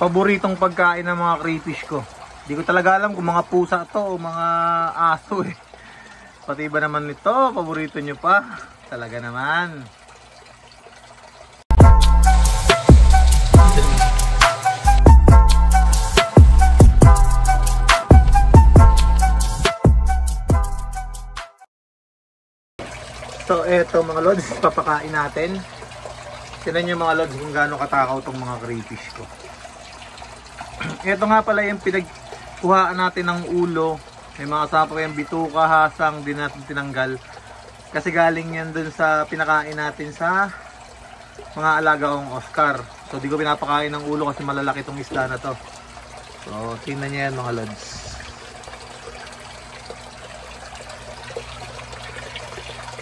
paboritong pagkain ng mga crayfish ko. Hindi ko talaga alam kung mga pusa to o mga aso eh. Pati ba naman ito, paborito nyo pa? Talaga naman. So eto mga lods, papakain natin. Tignan nyo mga lods kung gaano katakaw tong mga crayfish ko. Ito nga pala yung pinagkuhaan natin ng ulo. May mga kasama pa yung bituka, hasang, din natin tinanggal. Kasi galing yan dun sa pinakain natin sa mga alaga kong Oscar. So di ko pinapakain ng ulo kasi malalaki tong isda na to. So tingnan nyo yan mga lods.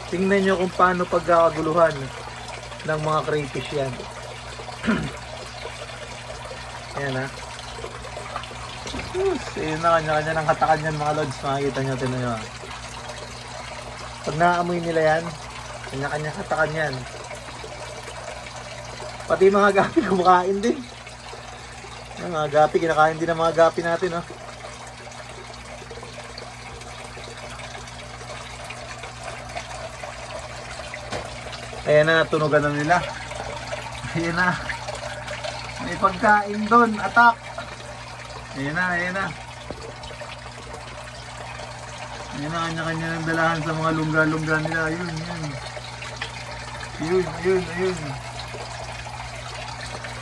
Tingnan nyo kung paano pagkakaguluhan ng mga crayfish yan. Ayan ha. Ayun na, kanya-kanya ng hatakan yan mga lods. Makikita nyo, tinan nyo ha. Pag naamoy nila yan, kanya-kanya hatakan yan. Pati mga gapi kumakain din. Yung mga gapi, kinakain din ng mga gapi natin ha. Ayan na, tunugan na nila. Ayan na. May pagkain doon. Attack. Ayan na, ayan na. Ayan na, kanya-kanya ng dalahan sa mga lungga-lungga nila. Ayun, yun. Ayun, ayun, ayun.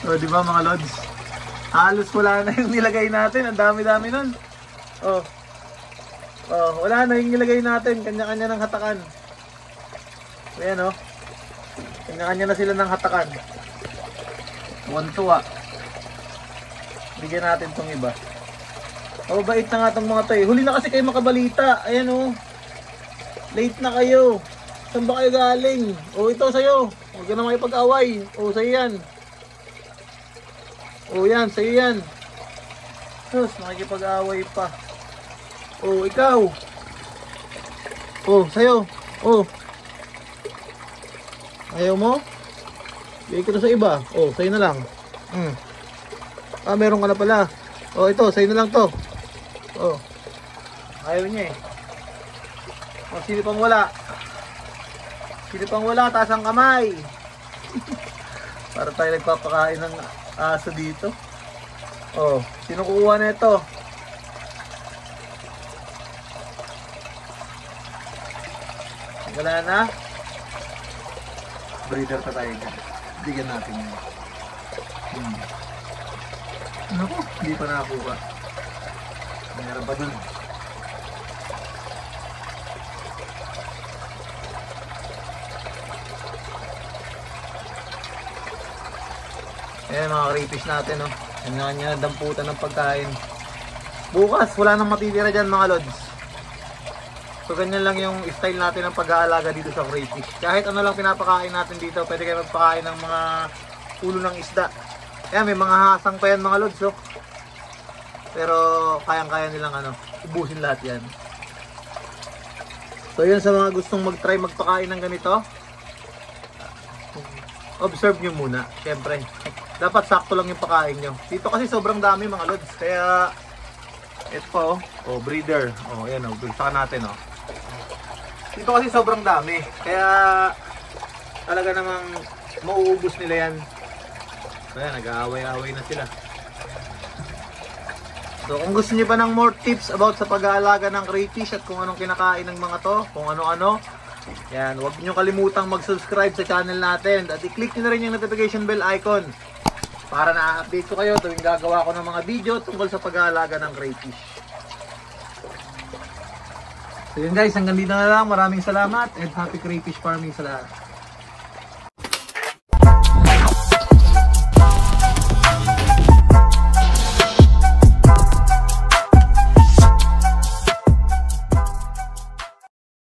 So, di ba mga lods? Halos wala na yung nilagay natin. Ang dami-dami nun. Oh. Oh, wala na yung nilagay natin. Kanya-kanya ng hatakan. Ayan oh. Kanya-kanya na sila ng hatakan. Tuwa. Bigyan natin tong iba. Oh, bait na nga tong mga to eh. Huli na kasi kayo makabalita. Ayan oh. Late na kayo. Saan ba kayo galing? Oh, ito sa'yo. Huwag ka na makipag-away. Oh, sa'yo yan. Oh, yan. Sa'yo yan. Sus, makikipag-away pa. Oh, ikaw. Oh, sa'yo. Oh. Ayaw mo? Bigay ko na sa iba. Oh, sa'yo na lang. Ah, meron ka na pala. Oh, ito, sa'yo na lang to. Oh. Ayaw niya eh. Oh, sino pang wala? Sino pang wala? Taas ang kamay. Para tayo nagpapakain ng aso dito. Oh, sino kukuha na ito? Wala na? Breeder pa tayo dyan. Bigyan natin yun. Naku, hindi pa nakakuha. Mayroon pa dun. Ayan mga crayfish natin oh. Kanya-kanya na damputan ng pagkain. Bukas wala nang matitira dyan mga lods. So ganyan lang yung style natin ng pag-aalaga dito sa crayfish. Kahit ano lang pinapakain natin dito, pwede kayo magpakain ng mga ulo ng isda. Ayan, may mga hasang pa yan mga lods oh. Pero kayang-kaya nilang ano, ubusin lahat yan. So yun, sa mga gustong mag-try magpakain ng ganito, observe nyo muna. Siyempre, dapat sakto lang yung pakain nyo. Dito kasi sobrang dami mga lods. Kaya ito pa oh, oh breeder. Oh ayan oh, saka natin oh. Dito kasi sobrang dami. Kaya talaga namang mauubos nila yan. Ayan, nag-aaway-aaway na sila. So kung gusto niyo pa ng more tips about sa pag-aalaga ng crayfish at kung anong kinakain ng mga to, kung ano-ano, yan, huwag niyo kalimutang mag-subscribe sa channel natin at i-click niyo na rin yung notification bell icon para na-update ko kayo tuwing gagawa ko ng mga video tungkol sa pag-aalaga ng crayfish. So yun guys, hanggang dito na lang. Maraming salamat and happy crayfish farming sa lahat.